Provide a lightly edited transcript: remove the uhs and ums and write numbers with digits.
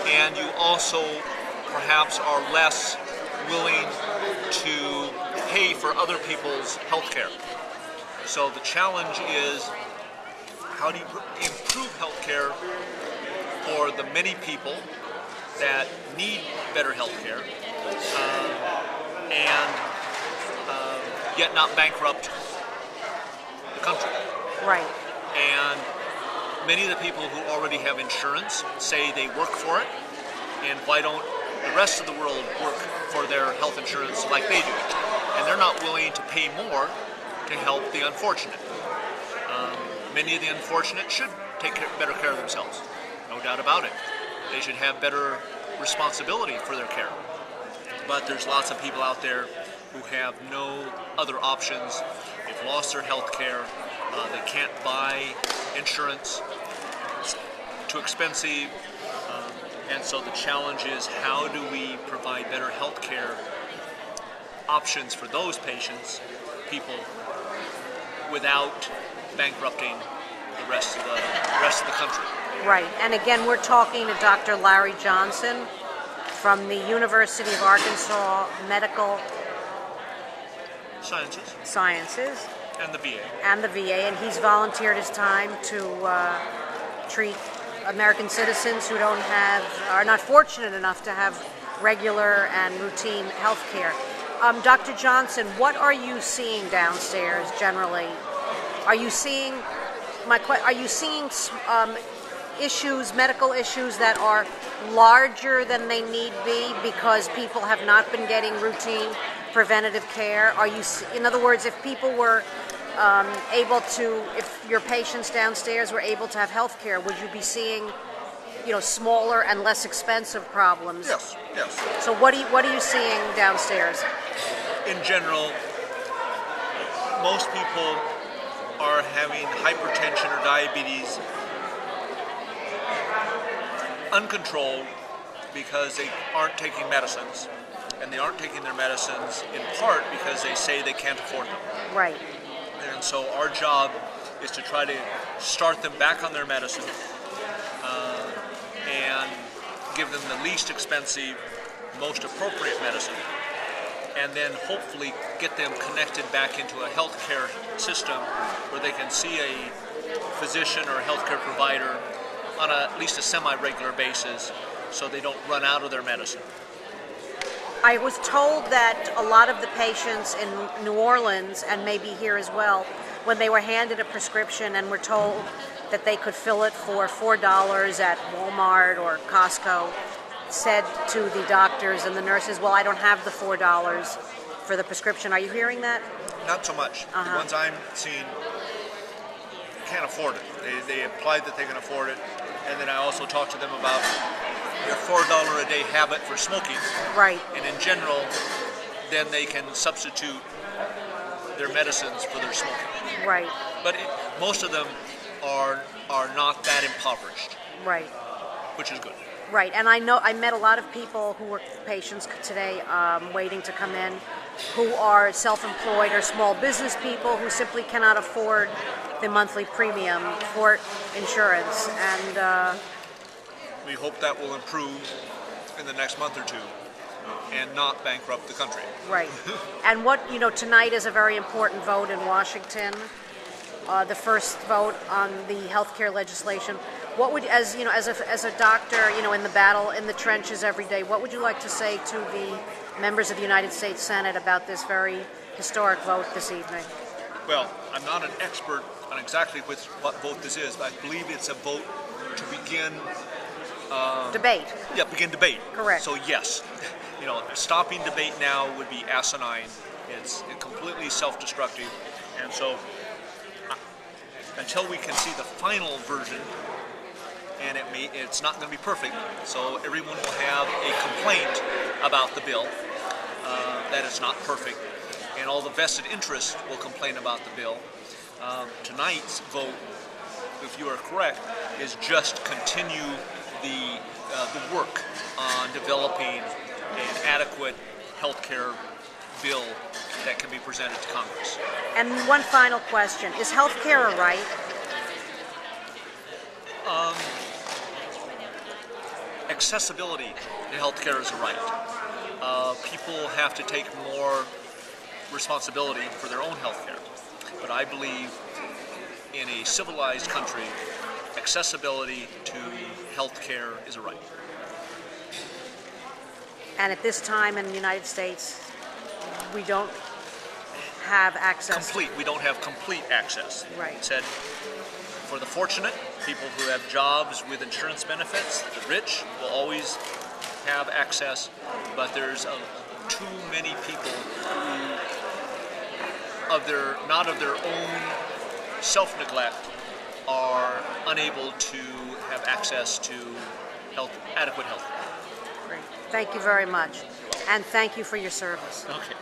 and you also perhaps are less willing to pay for other people's health care. So the challenge is, how do you improve health care for the many people that need better health care, and yet not bankrupt the country? Right. And many of the people who already have insurance say they work for it, and why don't the rest of the world work for their health insurance like they do? And they're not willing to pay more to help the unfortunate. Many of the unfortunate should take better care of themselves, no doubt about it. They should have better responsibility for their care. But there's lots of people out there who have no other options. They've lost their health care. They can't buy insurance. It's too expensive. And so the challenge is, how do we provide better health care options for those people, without bankrupting the rest of the country? Right. And again, we're talking to Dr. Larry Johnson from the University of Arkansas Medical Sciences and the VA. And he's volunteered his time to treat American citizens who are not fortunate enough to have regular and routine health care. Dr. Johnson, what are you seeing downstairs generally? Are you seeing medical issues that are larger than they need be because people have not been getting routine preventative care? In other words, if people were if your patients downstairs were able to have health care, would you be seeing, smaller and less expensive problems? Yes. So what are you seeing downstairs? In general, most people are having hypertension or diabetes uncontrolled because they aren't taking medicines. And they aren't taking their medicines in part because they say they can't afford them. Right. And so our job is to try to start them back on their medicine, and give them the least expensive, most appropriate medicine, and then hopefully get them connected back into a healthcare system where they can see a physician or a healthcare provider on at least a semi-regular basis, so they don't run out of their medicine. I was told that a lot of the patients in New Orleans, and maybe here as well, when they were handed a prescription and were told that they could fill it for $4 at Walmart or Costco, said to the doctors and the nurses, well, I don't have the $4 for the prescription. Are you hearing that? Not so much. The ones I'm seeing can't afford it. They implied that they can afford it, and then I also talked to them about their $4 a day habit for smoking. Right. And in general, then they can substitute their medicines for their smoking. Right. But most of them are not that impoverished. Right. Which is good. Right. And I met a lot of people who were patients today waiting to come in, who are self-employed or small business people who simply cannot afford the monthly premium for insurance. And we hope that will improve in the next month or two and not bankrupt the country. Right. And tonight is a very important vote in Washington, the first vote on the healthcare legislation. What would, as a doctor, in the battle, in the trenches every day, what would you like to say to the members of the United States Senate about this very historic vote this evening? Well, I'm not an expert on exactly what vote this is, but I believe it's a vote to begin debate. Yeah, begin debate. Correct. So yes, stopping debate now would be asinine. It's completely self-destructive, and so until we can see the final version, and it's not going to be perfect, so everyone will have a complaint about the bill, that it's not perfect, and all the vested interests will complain about the bill. Tonight's vote, if you are correct, is just continue the work on developing an adequate healthcare bill that can be presented to Congress. And one final question: is healthcare a right? accessibility to healthcare is a right. People have to take more responsibility for their own healthcare. But I believe in a civilized country, accessibility to healthcare is a right. And at this time in the United States, we don't have access. We don't have complete access. Right. Said for the fortunate, people who have jobs with insurance benefits, the rich will always have access, but there's too many people who, not of their own self-neglect, are unable to have access to adequate health care. Great. Thank you very much. And thank you for your service. Okay.